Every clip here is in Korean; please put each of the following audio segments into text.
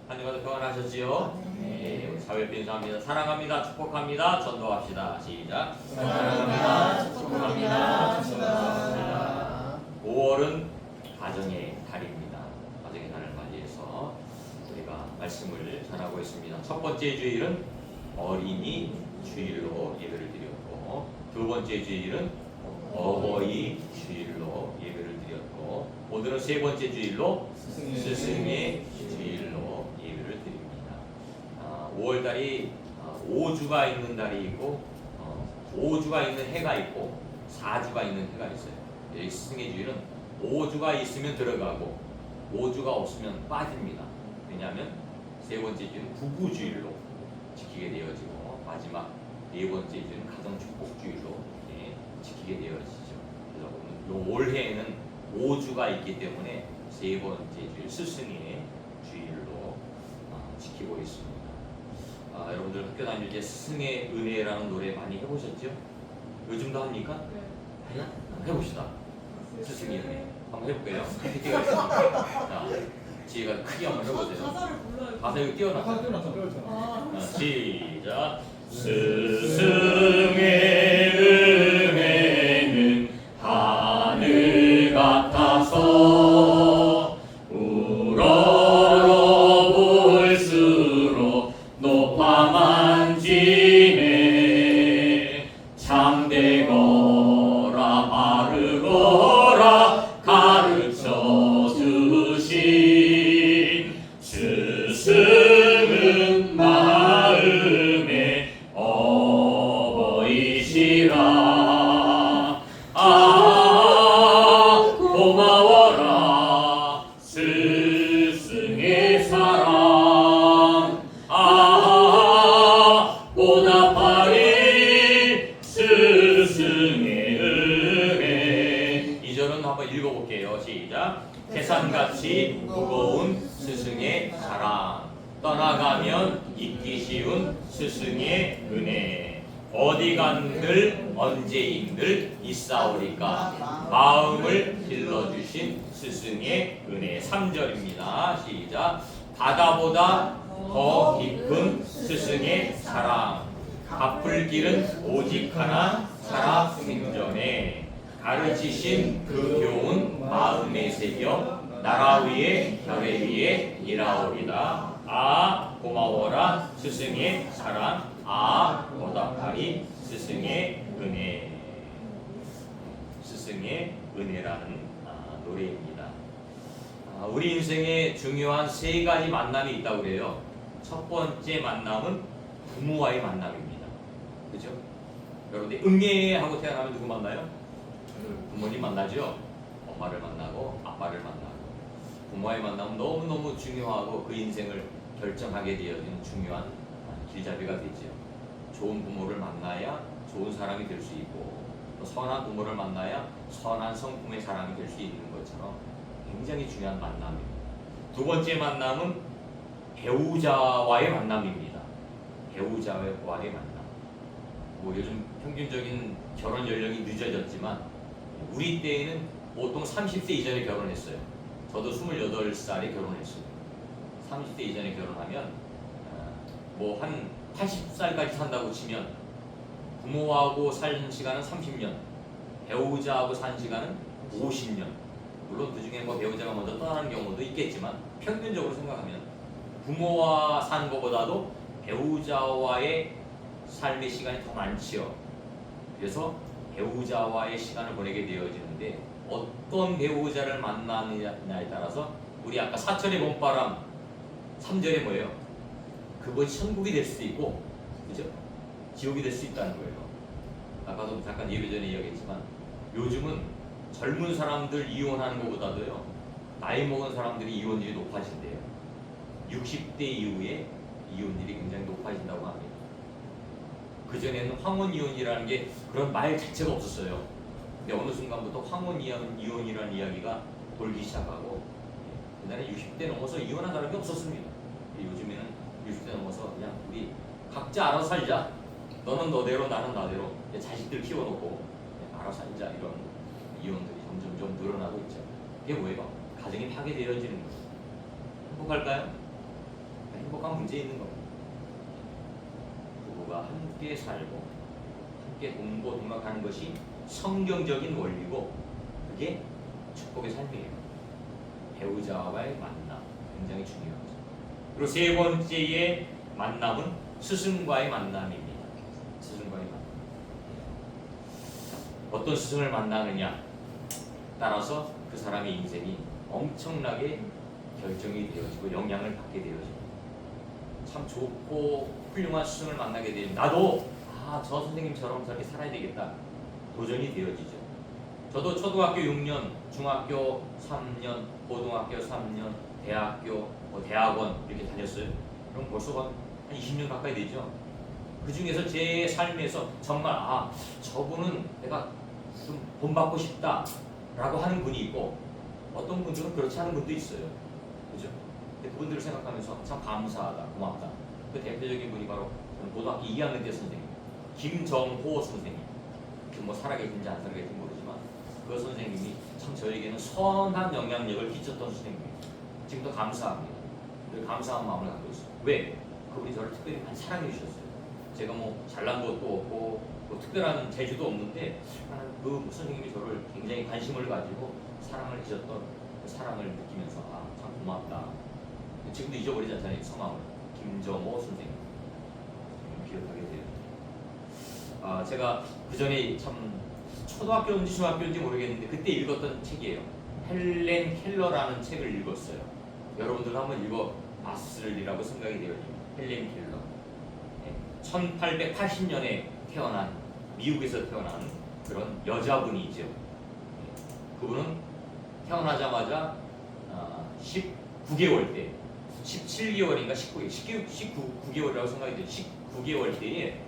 한 주간도 평안하셨지요? 네, 우리 사회표 인사합니다. 사랑합니다. 축복합니다. 전도합시다. 시작. 사랑합니다. 축복합니다. 축복합니다. 5월은 가정의 달입니다. 가정의 달을 맞이해서 우리가 말씀을 전하고 있습니다. 첫 번째 주일은 어린이 주일로 예배를 드렸고, 두 번째 주일은 어버이 주일로 예배를 드렸고, 오늘은 세 번째 주일로 스승의 주일로 예배를 드립니다. 5월달이 5주가 있는 달이 있고 5주가 있는 해가 있고 4주가 있는 해가 있어요. 여기 스승의 주일은 5주가 있으면 들어가고 5주가 없으면 빠집니다. 왜냐하면 세 번째 주일은 부부주일로 지키게 되어지고 마지막 네 번째 주일은 가정축복주일로 지키게 되어지죠. 그래서 올해에는 5주가 있기 때문에 세 번째 주일 스승의 주일로 지키고 있습니다. 여러분들 학교 다닐 때 스승의 은혜라는 노래 많이 해보셨죠? 요즘도 합니까? 네. 해봅시다. 스승의 은혜 한번 해볼게요. PPT가 있으니까. 자, 지혜가 크게 한번 해보세요. 가사를 불러요. 가사 이거 띄워놨어. 시작. 스승의 은혜는 하늘 같아서 우러러볼수록 높아만 지네. 참되거라 바르거라 가르쳐 주신 스승은 마음의 어버이시라. 고마워라 스승의 사랑. 보답하리 스승의 은혜. 2절은 한번 읽어볼게요. 시작. 태산같이 무거운 스승의 사랑, 떠나가면 잊기 쉬운 스승의 은혜, 어디 간들 언제인들 있사오리까 마음을 길러주신 스승의 은혜. 3절입니다. 시작. 바다보다 더 깊은 스승의 사랑, 갚을 길은 오직 하나 살아 생전에, 가르치신 그 교훈 마음에 새겨 나라 위에 혈에 위에 일하오리다. 고마워라 스승의 사랑. 보답하리 스승의 은혜. 스승의 은혜라는 노래입니다. 우리 인생에 중요한 세 가지 만남이 있다고 그래요. 첫 번째 만남은 부모와의 만남입니다. 그죠? 여러분들 응애하고 태어나면 누구 만나요? 부모님 만나죠? 엄마를 만나고 아빠를 만나고. 부모와의 만남은 너무너무 중요하고 그 인생을 결정하게 되어지는 중요한 길잡이가 되죠. 좋은 부모를 만나야 좋은 사람이 될 수 있고, 또 선한 부모를 만나야 선한 성품의 사람이 될 수 있는 것처럼 굉장히 중요한 만남입니다. 두 번째 만남은 배우자와의 만남입니다. 배우자와의 만남. 요즘 평균적인 결혼 연령이 늦어졌지만 우리 때에는 보통 30세 이전에 결혼했어요. 저도 28살에 결혼했어요. 30세 이전에 결혼하면 한 80살까지 산다고 치면 부모하고 산 시간은 30년, 배우자하고 산 시간은 50년. 물론 그 중에 배우자가 먼저 떠나는 경우도 있겠지만 평균적으로 생각하면 부모와 사는 것보다도 배우자와의 삶의 시간이 더 많지요. 그래서 배우자와의 시간을 보내게 되어지는데 어떤 배우자를 만나느냐에 따라서 우리 아까 사천의 봄바람 3절에 뭐예요? 그것이 천국이 될 수도 있고, 그죠? 지옥이 될 수 있다는 거예요. 아까도 잠깐 예배 전에 이야기했지만 요즘은 젊은 사람들 이혼하는 것보다도요 나이 먹은 사람들이 이혼율이 높아진대요. 60대 이후에 이혼율이 굉장히 높아진다고 합니다. 그전에는 황혼이혼이라는 게 그런 말 자체가 없었어요. 근데 어느 순간부터 황혼이혼이라는 이야기가 돌기 시작하고, 옛날에 60대 넘어서 이혼한 사람이 없었습니다. 요즘에는 60대 넘어서 그냥 우리 각자 알아서 살자. 너는 너대로 나는 나대로 자식들 키워놓고 알아서 살자. 이런 이혼들이 점점 좀 늘어나고 있죠. 이게 뭐예요? 가정이 파괴되어지는 거예요. 행복할까요? 심각한 문제 있는 겁니다. 부부가 함께 살고 함께 동거동락하는 것이 성경적인 원리고 그게 축복의 삶이에요. 배우자와의 만남 굉장히 중요하죠. 그리고 세 번째의 만남은 스승과의 만남입니다. 스승과의 만남. 어떤 스승을 만나느냐 따라서 그 사람의 인생이 엄청나게 결정이 되어지고 영향을 받게 되어집니다. 참 좋고 훌륭한 스승을 만나게 되면 나도 저 선생님처럼 저렇게 살아야 되겠다 도전이 되어지죠. 저도 초등학교 6년, 중학교 3년, 고등학교 3년, 대학교, 대학원 이렇게 다녔어요. 그럼 벌써 한 20년 가까이 되죠. 그 중에서 제 삶에서 정말 저분은 내가 좀 본받고 싶다라고 하는 분이 있고 어떤 분들은 그렇지 않은 분도 있어요. 그죠? 근데 그분들을 생각하면서 참 감사하다, 고맙다. 그 대표적인 분이 바로 저는 고등학교 2학년 때 선생님, 김정호 선생님. 뭐 살아계신지 안 살아계신지 모르지만 그 선생님이 참 저에게는 선한 영향력을 끼쳤던 선생님이에요. 지금도 감사합니다. 늘 감사한 마음을 갖고 있어요. 왜? 그분이 저를 특별히 많이 사랑해 주셨어요. 제가 뭐 잘난 것도 없고 뭐 특별한 재주도 없는데 그 선생님이 저를 굉장히 관심을 가지고 사랑을 해주셨던 그 사랑을 느끼면서 참 고맙다. 지금도 잊어버리지 않잖아요. 성함을. 김정호 선생님. 기억하게 돼요. 제가 그 전에 참 초등학교인지 중학교인지 모르겠는데 그때 읽었던 책이에요. 헬렌 켈러라는 책을 읽었어요. 여러분들 한번 읽어봤으리라고 생각이 되어집니다. 헬렌 켈러. 1880년에 태어난 미국에서 태어난 그런 여자분이죠. 그분은 태어나자마자 19개월 때 17개월인가 19개월이라고 생각이 돼요. 19개월 때에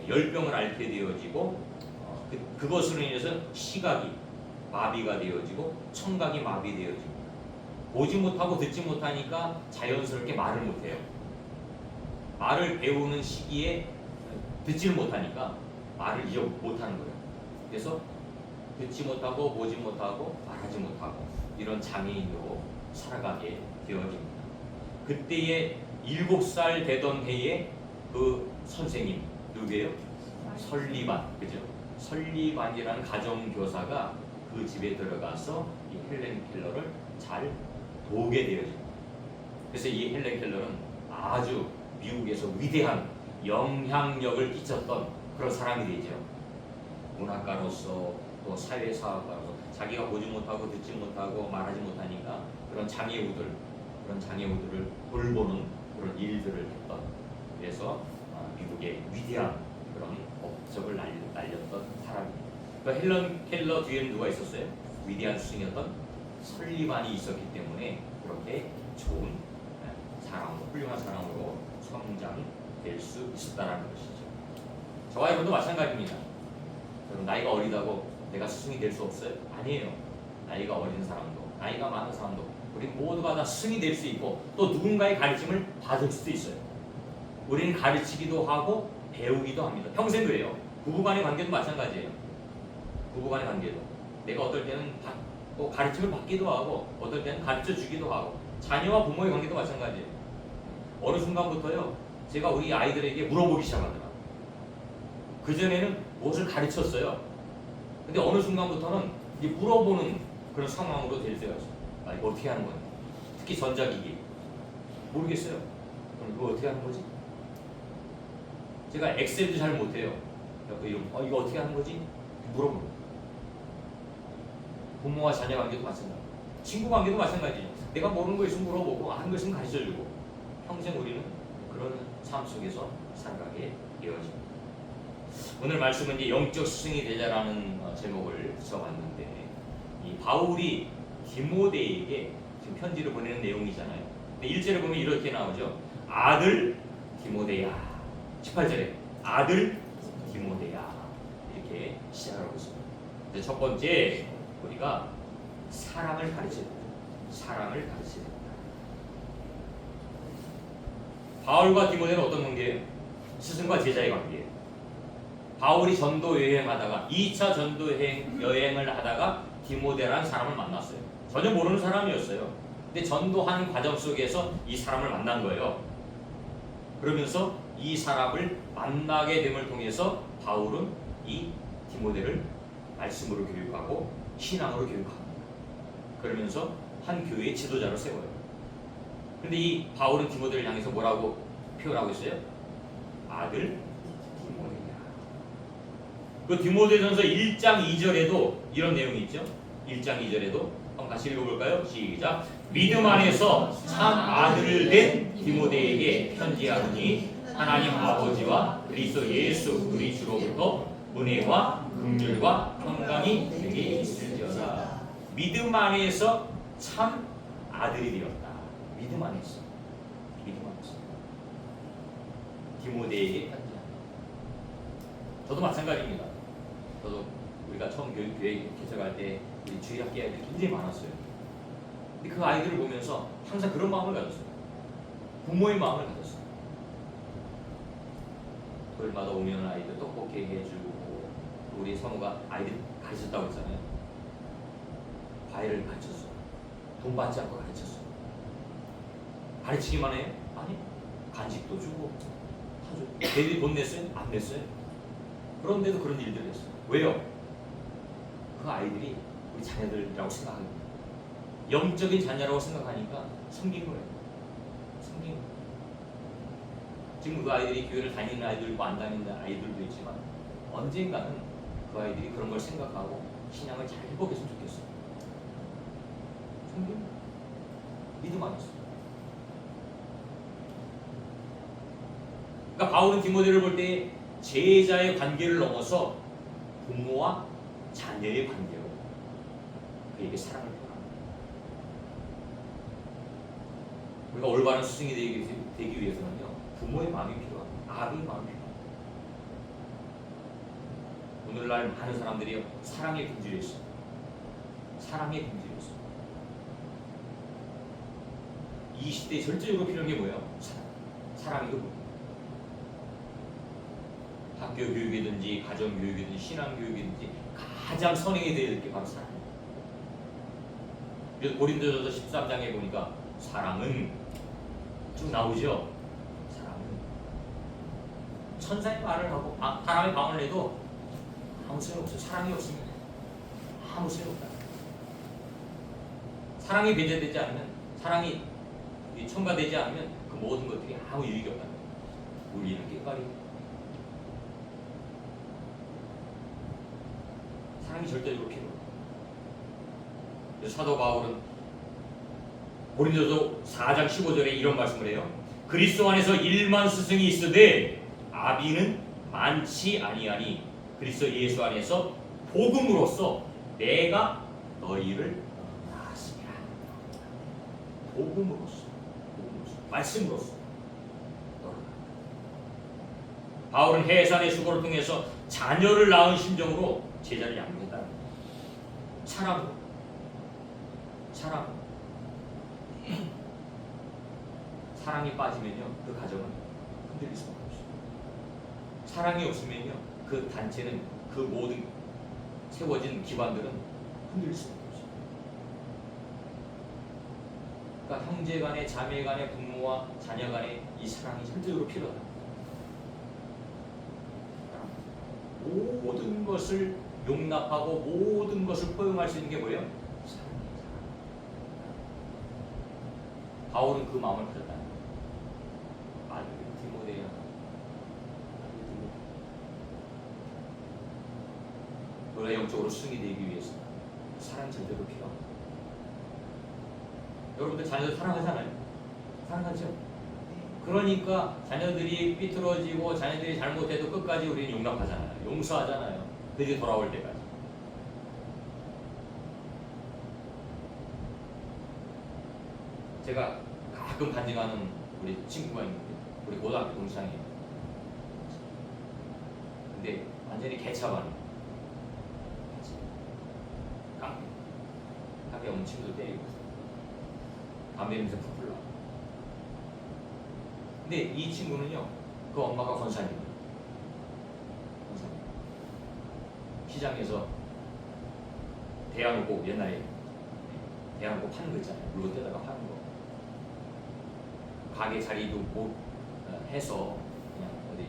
열병을 앓게 되어지고 그것으로 인해서 시각이 마비가 되어지고 청각이 마비되어지고 보지 못하고 듣지 못하니까 자연스럽게 말을 못해요. 말을 배우는 시기에 듣지를 못하니까 말을 이제 못하는 거예요. 그래서 듣지 못하고 보지 못하고 말하지 못하고 이런 장애인으로 살아가게 되어집니다. 그때에 7살 되던 해에 그 선생님 누구예요? 설리반, 그죠? 설리반이라는 가정교사가 그 집에 들어가서 이 헬렌 켈러를 잘 도우게 되어집니다. 그래서 이 헬렌 켈러는 아주 미국에서 위대한 영향력을 끼쳤던 그런 사람이 되죠. 문학가로서 또 사회사학가로서 자기가 보지 못하고 듣지 못하고 말하지 못하니까 그런 장애우들을 돌보는 그런 일들을 했던, 그래서 미국의 위대한 그런 업적을 날렸던 사람입니다. 그 헬렌 켈러 뒤에는 누가 있었어요? 위대한 스승이었던 설리반이 있었기 때문에 그렇게 좋은 사람으로, 훌륭한 사람으로 성장될 수 있었다는 것이죠. 저와 여러분도 마찬가지입니다. 여러분 나이가 어리다고 내가 스승이 될 수 없어요? 아니에요. 나이가 어린 사람도 나이가 많은 사람도 우리 모두가 다 스승이 될 수 있고 또 누군가의 가르침을 받을 수도 있어요. 우리는 가르치기도 하고 배우기도 합니다. 평생 그래요. 부부간의 관계도 마찬가지예요. 부부간의 관계도 내가 어떨 때는 또 가르침을 받기도 하고 어떨 때는 가르쳐 주기도 하고 자녀와 부모의 관계도 마찬가지예요. 어느 순간부터요 제가 우리 아이들에게 물어보기 시작하더라고요. 그전에는 무엇을 가르쳤어요. 근데 어느 순간부터는 이제 물어보는 그런 상황으로 될 때가 있어요. 이거 어떻게 하는 거냐. 특히 전자기기 모르겠어요. 그럼 이거 어떻게 하는 거지? 제가 엑셀도 잘 못해요. 이거 어떻게 하는 거지? 물어보는 거예요. 부모와 자녀 관계도 마찬가지, 친구 관계도 마찬가지예요. 내가 모르는 거 있으면 물어보고 아는 거 있으면 가르쳐주고 평생 우리는 그런 삶 속에서 살아가게 되어집니다. 오늘 말씀은 이제 영적 스승이 되자라는 제목을 붙여봤는데 이 바울이 디모데에게 지금 편지를 보내는 내용이잖아요. 근데 1절에 보면 이렇게 나오죠. 아들 디모데야. 18절에 아들 디모데야 이렇게 시작하고 있습니다. 첫 번째 우리가 사랑을 가르쳐야 됩니다. 사랑을 가르쳐야 됩니다. 바울과 디모데는 어떤 관계예요? 스승과 제자의 관계예요. 바울이 전도 여행하다가 2차 전도 여행을 하다가 디모데라는 사람을 만났어요. 전혀 모르는 사람이었어요. 근데 전도하는 과정 속에서 이 사람을 만난 거예요. 그러면서 이 사람을 만나게 됨을 통해서 바울은 이 디모데를 말씀으로 교육하고 신앙으로 교육합니다. 그러면서 한 교회의 지도자로 세워요. 근데 이 바울은 디모데를 향해서 뭐라고 표현하고 있어요? 아들 디모데야. 그 디모데전서 1장 2절에도 이런 내용이 있죠. 1장 2절에도 한번 같이 읽어볼까요? 시작. 믿음 안에서 참 아들 된 디모데에게 편지하노니 하나님 아버지와 그리스도 예수 우리 주로부터 은혜와 긍휼과 평강이 되게 있을지어다. 믿음 안에서 참 아들이 되었다. 믿음 안에서. 믿음 안에서. 디모데에게 편지합니다. 저도 마찬가지입니다. 저도 우리가 처음 교회 개척할 때 우리 주일학교 아이들이 굉장히 많았어요. 근데 그 아이들을 보면서 항상 그런 마음을 가졌어요. 부모의 마음을 가졌어요. 토요일마다 오면 아이들 떡볶이 해주고, 우리 성우가 아이들 가르쳤다고 했잖아요. 과외를 가르쳤어요. 돈 받지 않고 가르쳤어요. 가르치기만 해요? 아니, 간식도 주고 다 줘요. 걔들이 돈 냈어요? 안 냈어요. 그런데도 그런 일들을 했어요. 왜요? 그 아이들이 우리 자녀들이라고 생각합니다. 영적인 자녀라고 생각하니까 섬긴 거예요. 섬긴 거예요. 지금 그 아이들이 교회를 다니는 아이들도 안 다니는 아이들도 있지만 언젠가는 그 아이들이 그런 걸 생각하고 신앙을 잘 회복했으면 좋겠어요. 섬긴 거예요. 믿음 안에서. 그러니까 바울은 디모데를 볼 때 제자의 관계를 넘어서 부모와 자녀의 관계로 그에게 사랑을 표현합니다. 우리가 올바른 스승이 되기 위해서는요, 부모의 마음이 필요합니다. 아비의 마음이 필요합니다. 오늘날 많은 사람들이 사랑에 굶주려 있어요. 사랑에 굶주려 있어요. 이 시대에 절대적으로 필요한 게 뭐예요? 사랑. 사랑이 뭐예요? 학교 교육이든지 가정 교육이든지 신앙 교육이든지 가장 선행이 되어야 될 게 바로 사랑입니다. 그래서 고린도전서 13장에 보니까 사랑은 쭉 나오죠. 사랑은 천사의 말을 하고 바람의 방을 내도 아무 소용없어요. 사랑이 없으면 아무 소용없다. 사랑이 배제되지 않으면, 사랑이 첨가되지 않으면 그 모든 것들이 아무 유익이 없다. 우리는 깨까리 사랑이 절대적으로 필요해요. 그래서 사도 바울은 고린도서 4장 15절에 이런 말씀을 해요. 그리스도 안에서 1만 스승이 있으되 아비는 많지 아니하니 그리스도 예수 안에서 복음으로써 내가 너희를 낳았으니라. 복음으로써, 말씀으로써 너를. 바울은 해산의 수고를 통해서 자녀를 낳은 심정으로 제자를 양육했다. 사랑으로. 사랑이 빠지면요, 그 가정은 흔들릴 수가 없어요. 사랑이 없으면요, 그 단체는, 그 모든 세워진 기반들은 흔들릴 수가 없어요. 그러니까 형제 간에, 자매 간에, 부모와 자녀 간에 이 사랑이 절대적으로 필요하다. 모든 것을 용납하고 모든 것을 포용할 수 있는 게 뭐예요? 사랑이에요. 바울은 그 마음을 가졌다. 아들 디모데야. 너가 영적으로 승이 되기 위해서 사랑이 절대로 필요합니다. 여러분들 자녀들 사랑하잖아요. 사랑하죠? 그러니까 자녀들이 삐뚤어지고 자녀들이 잘못해도 끝까지 우리는 용납하잖아요. 용서하잖아요. 그들이 돌아올 때까지. 제가 가끔 간증하는 우리 친구가 있는데, 우리 고등학교 동창이에요. 근데 완전히 개차반이에요. 깡패. 학교에 오는 친구들 때리고 담배 냄새 푹 불러. 근데 이 친구는요, 그 엄마가 권사님이에요. 권사님. 시장에서 대야놓고, 옛날에 대야놓고 파는 거 있잖아요. 물건 떼다가 파는 거. 가게 자리도 못 해서 그냥 어디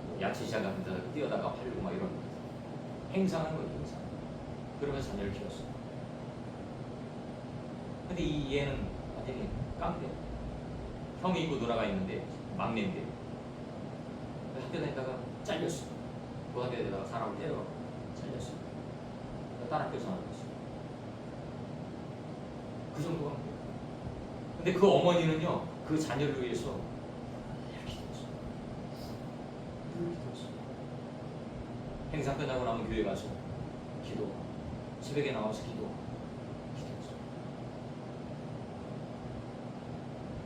뭐 야채 시장 같은 데서 뛰어다가 팔고 막 이런 행상하는 거예요. 행상. 그러면서 자녀를 키웠어요. 근데 이 얘는 완전히 깡패. 형이 있고 누나가 있는데 막내인데 학교 다니다가 잘렸어. 그 학교에다가 사람을 때려 잘렸어. 다른 학교 전화를 했어. 그 정도가 안 돼요. 근데 그 어머니는요, 그 자녀를 위해서 이렇게 기도했어. 늘 기도했어. 행사 끝나고 나면 교회 가서 기도, 새벽에 나와서 기도, 기도했어.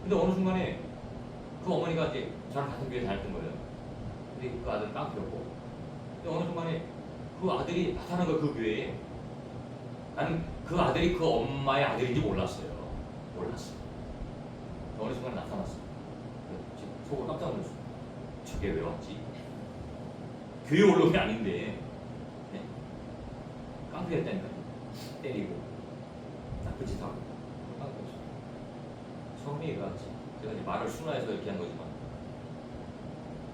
근데 어느 순간에 그 어머니가 이제 저랑 같은 교회 다녔던 거예요. 근데 그 아들은 깡패였고, 근데 어느 순간에 그 아들이 나타난 거예요, 그 교회에. 나는 그 아들이 그 엄마의 아들인지 몰랐어요. 몰랐어요. 어느 순간 나타났어. 속으로 깜짝 놀랐어. 저게 왜 왔지? 교회 올라온 게 아닌데, 네? 깡패였다니까요. 때리고, 나쁜 짓 하고, 깡패였어. 성미가 왔지. 제가 이제 말을 순화해서 이렇게 한 거지만,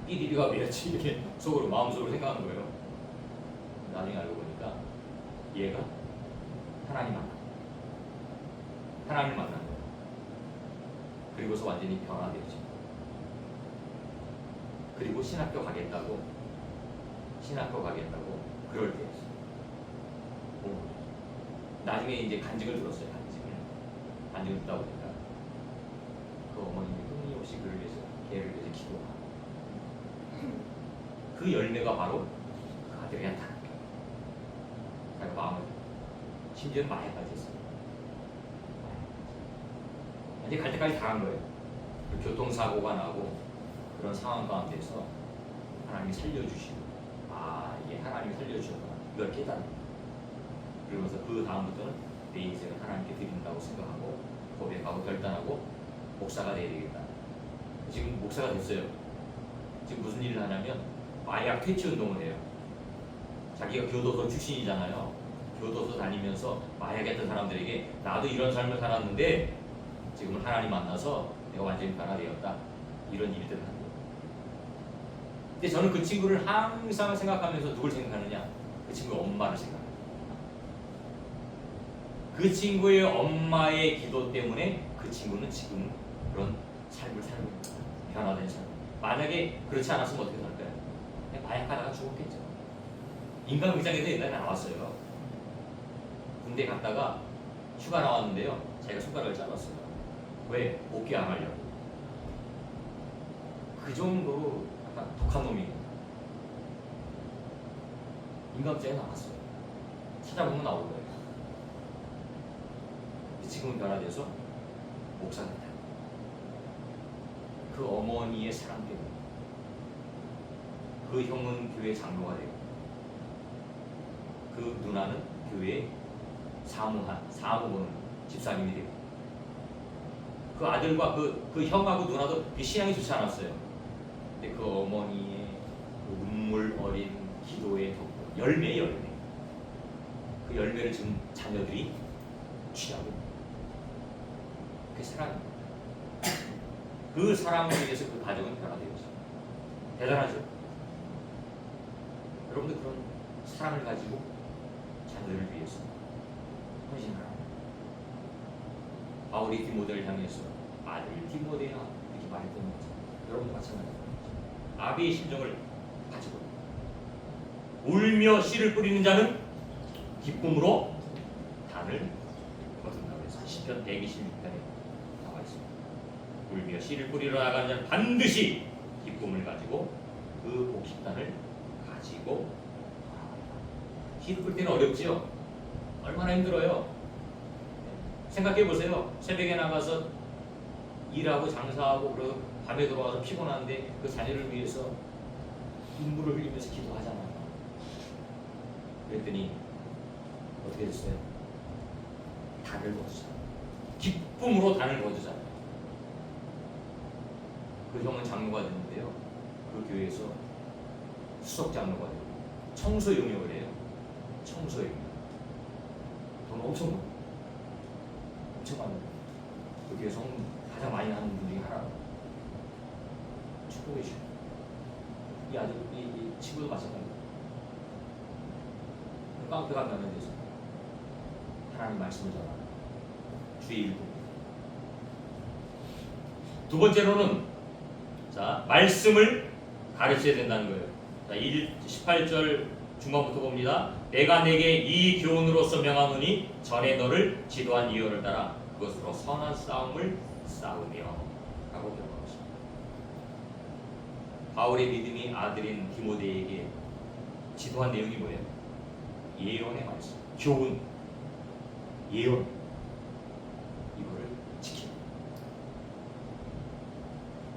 삐디비가 왜였지? 이렇게 속으로, 마음속으로 생각하는 거예요. 나중에 알고 보니까, 얘가 하나님 만나. 하나님을 만난 거예요. 그리고서 완전히 변화되죠. 그리고 신학교 가겠다고 그럴 때였어요. 나중에 이제 간증을 들었어요. 간증을 듣다 보니까 그 어머님이 끊임없이 그를 위해서, 걔를 위해서 기도하고 그 열매가 바로 그 아들이 나타난 거예요. 자기 마음을, 심지어는 마약까지 했어요. 이제 갈 때까지 다 한 거예요. 그 교통사고가 나고 그런 상황 가운데서 하나님이 살려주시고, 이게 하나님이 살려주셨구나, 이걸 깨달은 거예요. 그러면서 그 다음부터는 내 인생을 하나님께 드린다고 생각하고 고백하고 결단하고 목사가 돼야 되겠다. 지금 목사가 됐어요. 지금 무슨 일을 하냐면 마약 퇴치 운동을 해요. 자기가 교도소 출신이잖아요. 교도소 다니면서 마약했던 사람들에게 나도 이런 삶을 살았는데 지금은 하나님 만나서 내가 완전히 변화되었다, 이런 일들을 하는 거예요. 근데 저는 그 친구를 항상 생각하면서 누굴 생각하느냐? 그 친구의 엄마를 생각해요. 그 친구의 엄마의 기도 때문에 그 친구는 지금 그런 삶을 살고 있는 거예요. 변화된 삶. 만약에 그렇지 않았으면 어떻게 살까요? 그냥 마약하다가 죽었겠죠. 인간극장에서 옛날에 나왔어요. 군대 갔다가 휴가 나왔는데요, 자기가 손가락을 잘랐어요. 왜? 복귀 안 하려고. 그 정도로 약간 독한 놈이에요. 인간극장에 나왔어요. 찾아보면 나올 거예요. 지금은 변화돼서 목사가 됐다. 그 어머니의 사랑 때문에. 그 형은 교회 장로가 되고, 그 누나는 교회에 사무 보는 집사님이 되고, 그 아들과 그 형하고 누나도 신앙이 좋지 않았어요. 근데 그 어머니의 그 눈물 어린 기도의 덕분, 열매. 그 열매를 지금 자녀들이 취하고, 그게 사랑입니다. 그 사랑을 위해서 그 가정은 변화되었어요. 대단하죠? 여러분들 그런 사랑을 가지고 자녀들을 위해서 헌신하라. 바울이 디모데를 향해서 아들 디모데야 이렇게 말했던 거죠. 여러분도 마찬가지입니다. 아비의 심정을 가지고 울며 씨를 뿌리는 자는 기쁨으로 단을 거둔다고 해서 시편 126편에 나와 있습니다. 울며 씨를 뿌리러 나가는 자는 반드시 기쁨을 가지고 그 곡식단을 가지고 씨를 뿌릴 때는 어렵지요. 얼마나 힘들어요. 생각해 보세요. 새벽에 나가서 일하고 장사하고 그리고 밤에 들어와서 피곤한데 그 자녀를 위해서 눈물을 흘리면서 기도하잖아요. 그랬더니 어떻게 됐어요? 단을 거두잖아요. 기쁨으로 단을 거두잖아요. 그 형은 장로가 됐는데요, 그 교회에서 수석 장로가 되고 청소 용역을 해요. 청소 용역. 돈 엄청 많아요. 엄청 많아요. 그 교회에서 가장 많이 하는 분 중에 하나로. situation. 이 아주 이 친구도 마찬가지입니다. 깡패 가면은 돼서 하나님 말씀을 전하는 주의 일부. 두 번째로는 자 말씀을 가르쳐야 된다는 거예요. 자 18절 중반부터 봅니다. 내가 내게 이 교훈으로서 명하노니 전에 너를 지도한 이유를 따라 그것으로 선한 싸움을 싸우며 라고 기록하고 있습니다. 바울의 믿음이 아들인 디모데에게 지도한 내용이 뭐예요? 예언의 말씀, 교훈, 예언 이거를 지킵니다.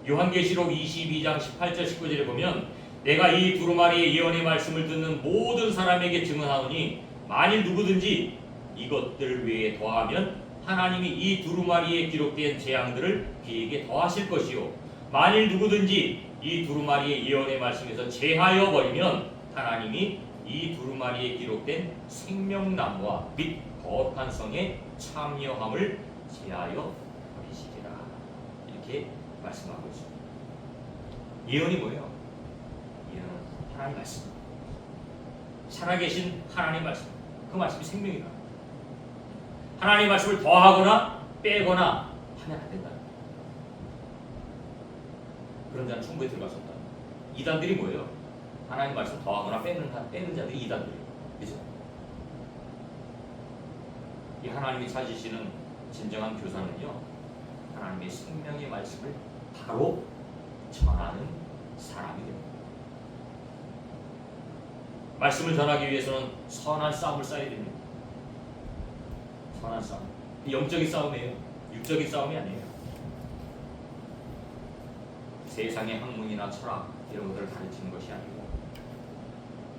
요한계시록 22장 18절 19절에 보면 내가 이 두루마리의 예언의 말씀을 듣는 모든 사람에게 증언하노니 만일 누구든지 이것들 외에 더하면 하나님이 이 두루마리에 기록된 재앙들을 그에게 더하실 것이요 만일 누구든지 이 두루마리의 예언의 말씀에서 제하여 버리면 하나님이 이 두루마리에 기록된 생명나무와 및 거룩한 성에 참여함을 제하여 버리시리라 이렇게 말씀하고 있습니다. 예언이 뭐예요? 예언은 하나님 말씀, 살아계신 하나님 말씀, 그 말씀이 생명이다. 하나님 말씀을 더하거나 빼거나 하면 안 된다. 그런 자는 천국에 들어갈 수 없다. 이단들이 뭐예요? 하나님 말씀 더하거나 빼는 자들이 이단들이에요. 그렇죠? 이 하나님이 찾으시는 진정한 교사는요, 하나님의 생명의 말씀을 바로 전하는 사람이 됩니다. 말씀을 전하기 위해서는 선한 싸움을 쌓아야 됩니다. 선한 싸움. 영적인 싸움이에요. 육적인 싸움이 아니에요. 세상의 학문이나 철학 이런 것들을 가르치는 것이 아니고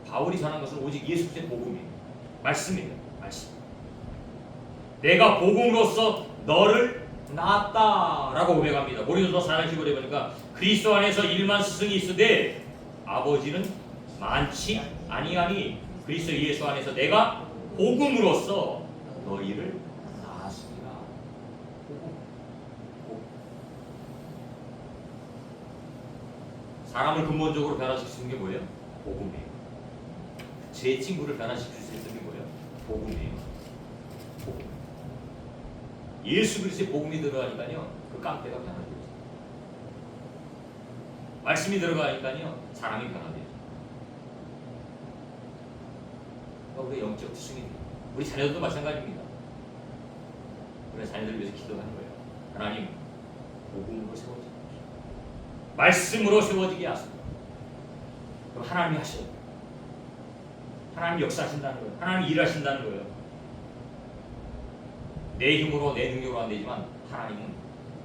바울이 전한 것은 오직 예수 그리스도의 복음이에요. 말씀이에요. 말씀. 내가 복음으로써 너를 낳았다라고 고백합니다. 고린도서 4장 15절에 보니까 그리스도 안에서 일만 스승이 있으되 아버지는 많지 아니하니 그리스도 예수 안에서 내가 복음으로써 너희를 낳았습니다. 사람을 근본적으로 변화시킬 수 있는 게 뭐예요? 복음이에요. 제 친구를 변화시킬 수 있는 게 뭐예요? 복음이에요. 복음. 예수 그리스도의 복음이 들어가니까요, 그 깡패가 변화돼요. 말씀이 들어가니까요, 사람이 변화돼요. 우리의 영적 특성이 돼요. 우리 자녀들도 마찬가지입니다. 우리 자녀들을 위해서 기도하는 거예요. 하나님, 복음으로 세워지게 하소서. 말씀으로 세워지게 하소서. 그럼 하나님이 하셔요. 하나님 역사하신다는 거예요. 하나님 일하신다는 거예요. 내 힘으로 내 능력으로 안 되지만 하나님은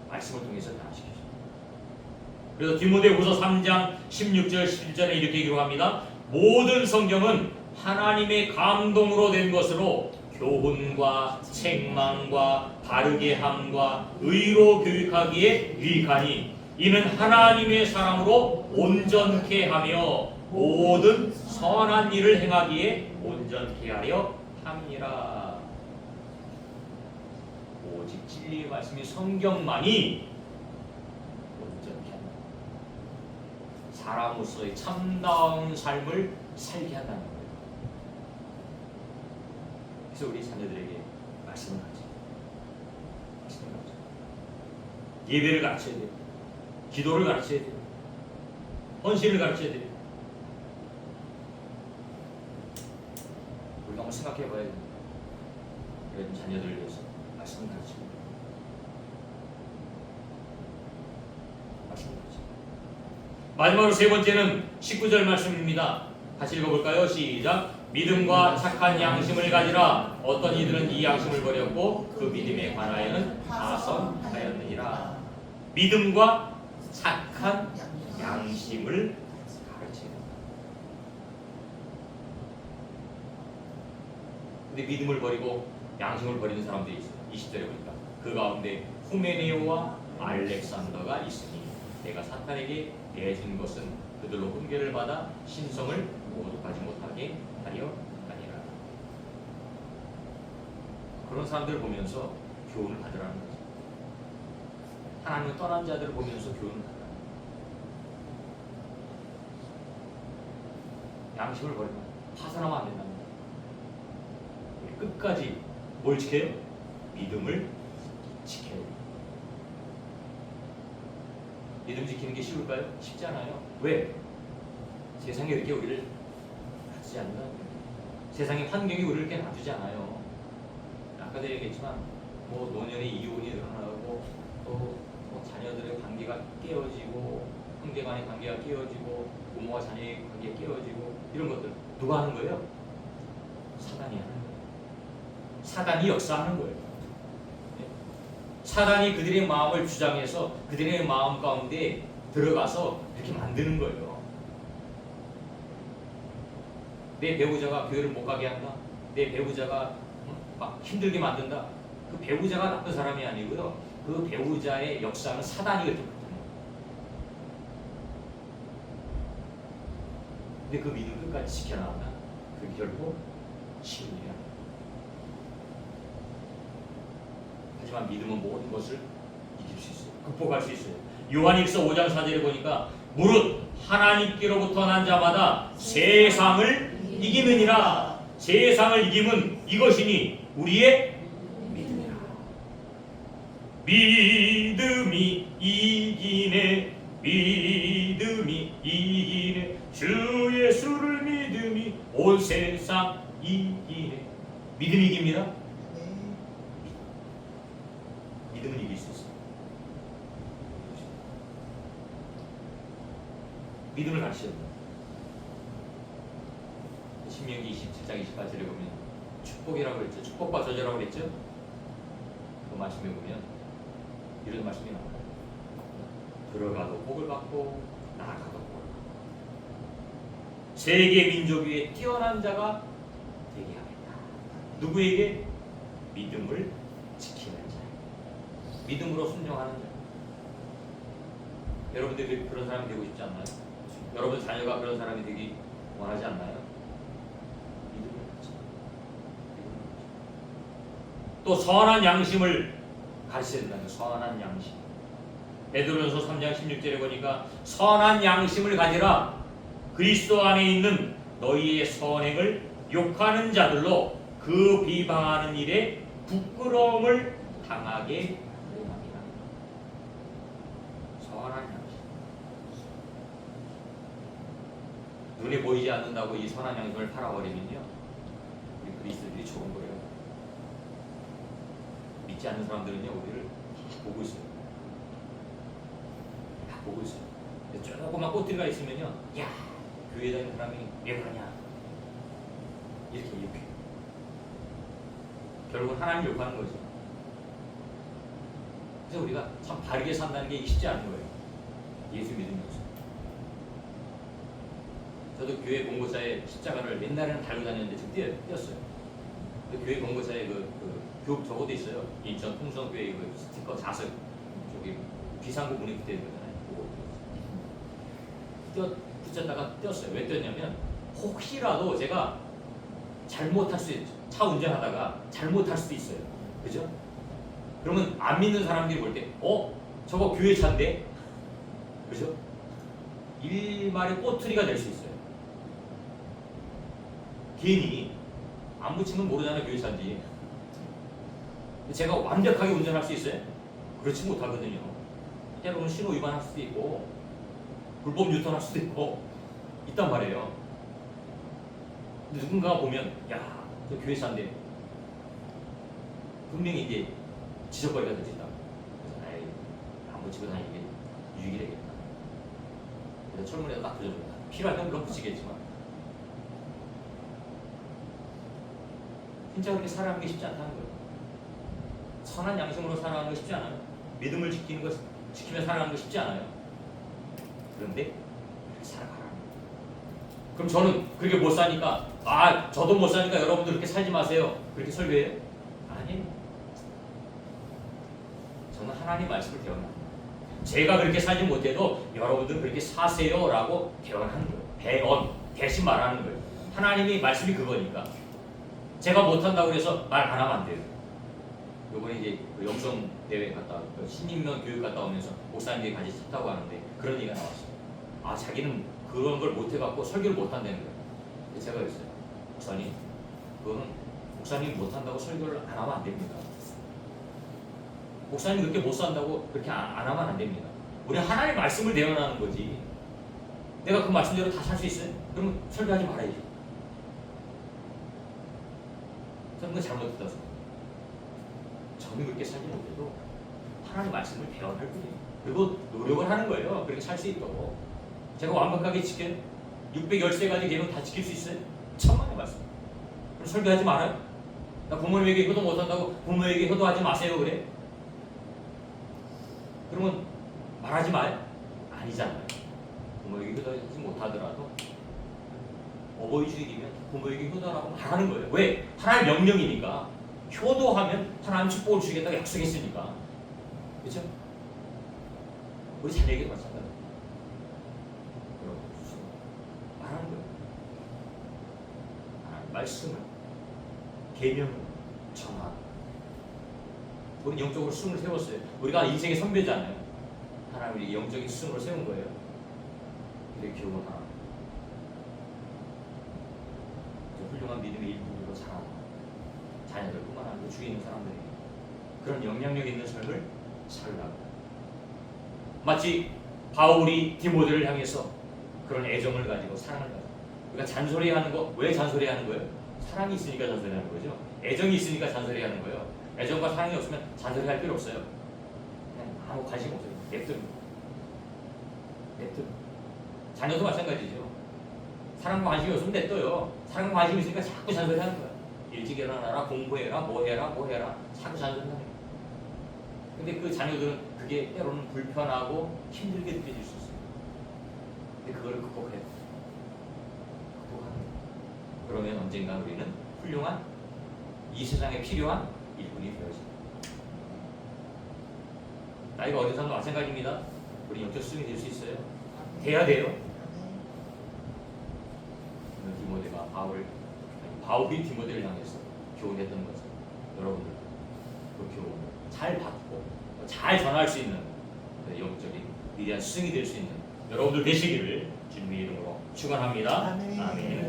말씀을 통해서 변화시키죠. 그래서 디모데후서 3장 16절 17절에 이렇게 기록합니다. 모든 성경은 하나님의 감동으로 된 것으로 교훈과 책망과 바르게 함과 의로 교육하기에 유익하니 이는 하나님의 사람으로 온전케 하며 모든 선한 일을 행하기에 온전케 하려 함이라. 오직 진리의 말씀이 성경만이 온전케 한다. 사람으로서의 참다운 삶을 살게 한다는 거예요. 그래서 우리 자녀들에게 말씀을 가르쳐야 돼요. 말씀을 가르쳐야 돼요. 예배를 가르쳐야 돼요. 기도를 가르쳐야 돼요. 헌신을 가르쳐야 돼요. 우리가 한번 생각해 봐야 됩니다. 그래도 자녀들을 위해서 말씀을 가르치고 말씀을 가르치고 마지막으로 세 번째는 19절 말씀입니다. 같이 읽어볼까요? 시작. 믿음과 착한 양심을 가지라. 어떤 이들은 이 양심을 버렸고 그 믿음에 관하여는 하선하였느니라. 믿음과 착한 양심을 가르쳐야 된다. 근데 믿음을 버리고 양심을 버리는 사람들이 있어요. 20절에 보니까 그 가운데 후메네오와 알렉산더가 있으니 내가 사탄에게 내준 것은 그들로 훈계를 받아 신성을 모독하지 못하게 하려 아니라. 그런 사람들을 보면서 교훈을 받으라는 거죠. 하나님을 떠난 자들을 보면서 교훈을 받으라는 거죠. 양심을 버리면 파산하면 안 된답니다. 끝까지 뭘 지켜요? 믿음을 지켜야 돼요. 믿음 지키는 게 쉬울까요? 쉽지 않아요. 왜? 세상에 이렇게 우리를 놔두지 않는다. 세상의 환경이 우리를 이렇게 놔두지 않아요. 아까도 얘기했지만 뭐 노년의 이혼이 늘어나고 또뭐 자녀들의 관계가 깨어지고 형제 간의 관계가 깨어지고 부모와 자녀의 관계가 깨어지고 이런 것들 누가 하는 거예요? 사단이 하는 거예요. 사단이 역사하는 거예요. 사단이 그들의 마음을 주장해서 그들의 마음 가운데 들어가서 이렇게 만드는 거예요. 내 배우자가 교회를 못 가게 한다. 내 배우자가 막 힘들게 만든다. 그 배우자가 나쁜 사람이 아니고요. 그 배우자의 역사는 사단이 그렇게 만드는 거예요. 근데 그 믿음 끝까지 지켜나가면 그게 결코 쉬운 일이 아니에요. 하지만 믿음은 모든 것을 이길 수 있어요. 극복할 수 있어요. 요한일서 5장 4절에 보니까 무릇 하나님께로부터 난 자마다 세상을 이기느니라. 세상을 이김은 이것이니 우리의 믿음이라. 믿음이 이기네. 믿음이 이기네. 주 예수를 믿음이 온 세상 이기네. 믿음이 이깁니다. 믿음은 이길 수 있어요. 믿음을 가르쳐야 됩니다. 신명기 27장 28절에 보면 축복이라고 그랬죠. 축복과 저주라고 그랬죠. 그 말씀에 보면 이런 말씀이 나와요. 들어가도 복을 받고 나가도 복을 받고 세계 민족 위에 뛰어난 자가 되게 하겠다. 누구에게? 믿음을 지키는 자, 믿음으로 순종하는 자. 여러분들이 그런 사람이 되고 싶지 않나요? 여러분 자녀가 그런 사람이 되기 원하지 않나요? 또 선한 양심을 가르쳐야 된다는 선한 양심. 베드로전서 3장 16절에 보니까 선한 양심을 가지라. 그리스도 안에 있는 너희의 선행을 욕하는 자들로 그 비방하는 일에 부끄러움을 당하게 합니다. 선한 양심. 눈에 보이지 않는다고 이 선한 양심을 팔아버리면요, 우리 그리스도인들이 좋은 거예요. 믿지 않는 사람들은요, 우리를 다 보고 있어요. 다 보고 있어요. 조그만 꼬투리가 있으면요, 야, 교회 다니는 사람이 왜 그러냐, 이렇게 욕해요. 결국은 하나님 욕하는 거죠. 그래서 우리가 참 바르게 산다는 게 쉽지 않은 거예요. 예수 믿음이 없어요. 저도 교회 봉고차에 십자가를 옛날에는 달고 다녔는데 지금 띄었어요. 교회 봉고차에 교육 저거도 있어요. 인천 통성교회 그 스티커 자석 저기 비상구 문에 붙여 있는 거잖아요. 붙였다가 띄었어요. 왜 띄었냐면 혹시라도 제가 잘못할 수 있죠. 차 운전하다가 잘못할 수도 있어요. 그죠? 그러면 안 믿는 사람들이 볼 때, 저거 교회 차인데, 그죠? 일말의 꼬투리가 될 수 있어요. 괜히 안 붙이면 모르잖아요, 교회 차인지. 제가 완벽하게 운전할 수 있어요? 그렇지 못하거든요. 때로는 신호 위반할 수도 있고 불법 유턴할 수도 있고 있단 말이에요. 근데 누군가가 보면 야, 저 교회 차인데 분명히 이제 지적거리가 될 수 있다. 그래서 에이, 안 붙이고 다니는 게 유익이 되겠다. 그래서 철문에다 딱 붙여줍니다. 필요하면 물론 붙이겠지만 진짜 그렇게 살아가는 게 쉽지 않다는 거예요. 선한 양심으로 살아가는 거 쉽지 않아요. 믿음을 지키면 살아가는 거 쉽지 않아요. 그런데 그렇게 살아가라는 거예요. 그럼 저는 그렇게 못 사니까 저도 못 사니까 여러분들 그렇게 살지 마세요. 그렇게 설교해요? 아니에요. 저는 하나님 말씀을 대언합니다. 제가 그렇게 살지 못해도 여러분들 그렇게 사세요라고 대언하는 거예요. 대신 말하는 거예요. 하나님이 말씀이 그거니까. 제가 못한다고 해서 말 안 하면 안 돼요. 요번에 이제 그 영성 대회 갔다 신임면 교육 갔다 오면서 목사님들이 같이 탔다고 하는데 그런 얘기가 나왔어요. 자기는 그런 걸 못해갖고 설교를 못한다는 거예요. 제가 그랬어요. 목사님, 그거는 목사님이 못한다고 설교를 안 하면 안 됩니다. 목사님이 그렇게 못 산다고 그렇게 안 하면 안 됩니다. 우리 하나님의 말씀을 대언하는 거지. 내가 그 말씀대로 다 살 수 있어요? 그러면 설교하지 말아야지. 저는 그거 잘못했다고 생각해요. 저는 그렇게 살지 못해도 하나님 말씀을 대언할 뿐이에요. 그리고 노력을 하는 거예요. 그렇게 살 수 있도록. 제가 완벽하게 지켜요? 613가지 계명 다 지킬 수 있어요? 천만의 말씀. 그럼 설교하지 말아요? 나 부모님에게 효도 못한다고 부모에게 효도하지 마세요 그래? 그러면 말하지 마요? 아니잖아요. 부모에게 효도하지 못하더라도 어버이 주일이면 부모에게 효도하라고 말하는 거예요. 왜? 하나님의 명령이니까. 효도하면 하나님 축복을 주겠다고 약속했으니까. 그렇죠? 우리 자녀에게도 마찬가지예요. 말하는 거예요. 하나님 말씀을 계명을 정하고 우리 영적으로 승을 세웠어요. 우리가 인생의 선배잖아요. 하나님이 영적인 승으로 세운 거예요. 근데 교훈 하나. 훌륭한 믿음의 일부로 살아가는 자녀들뿐만 아니라 주위에 있는 사람들에게 그런 영향력 있는 삶을 살라고. 마치 바울이 디모데를 향해서 그런 애정을 가지고 사랑을 가지고. 그러니까 잔소리하는 거 왜 잔소리하는 거예요? 사랑이 있으니까 잔소리하는 거죠. 애정이 있으니까 잔소리하는 거예요. 애정과 사랑이 없으면 잔소리할 필요 없어요. 그냥 아무 관심 없어요. 냅두는. 자녀도 마찬가지죠. 사랑과 관심이 없으면 냅둬요. 사랑과 관심이 있으니까 자꾸 잔소리하는 거야. 일찍 일어나라, 공부해라, 뭐 해라. 자꾸 잔소리하는 거야. 근데 그 자녀들은 그게 때로는 불편하고 힘들게 느껴질 수 있어요. 근데 그거를 극복해야 돼. 극복하는 거야. 그러면 언젠가 우리는 훌륭한 이 세상에 필요한 일꾼이 되어집니다. 나이가 어디 사도 마찬가지입니다. 우리 영적 수준이 될 수 있어요. 돼야 돼요. 디모데가 바울이 디모데를 향해서 교훈했던 것은 여러분들 그 교훈을 잘 받고 잘 전할 수 있는 영적인 위대한 스승이 될 수 있는 여러분들 되시기를 주님의 이름으로 축원합니다. 아멘. 아멘.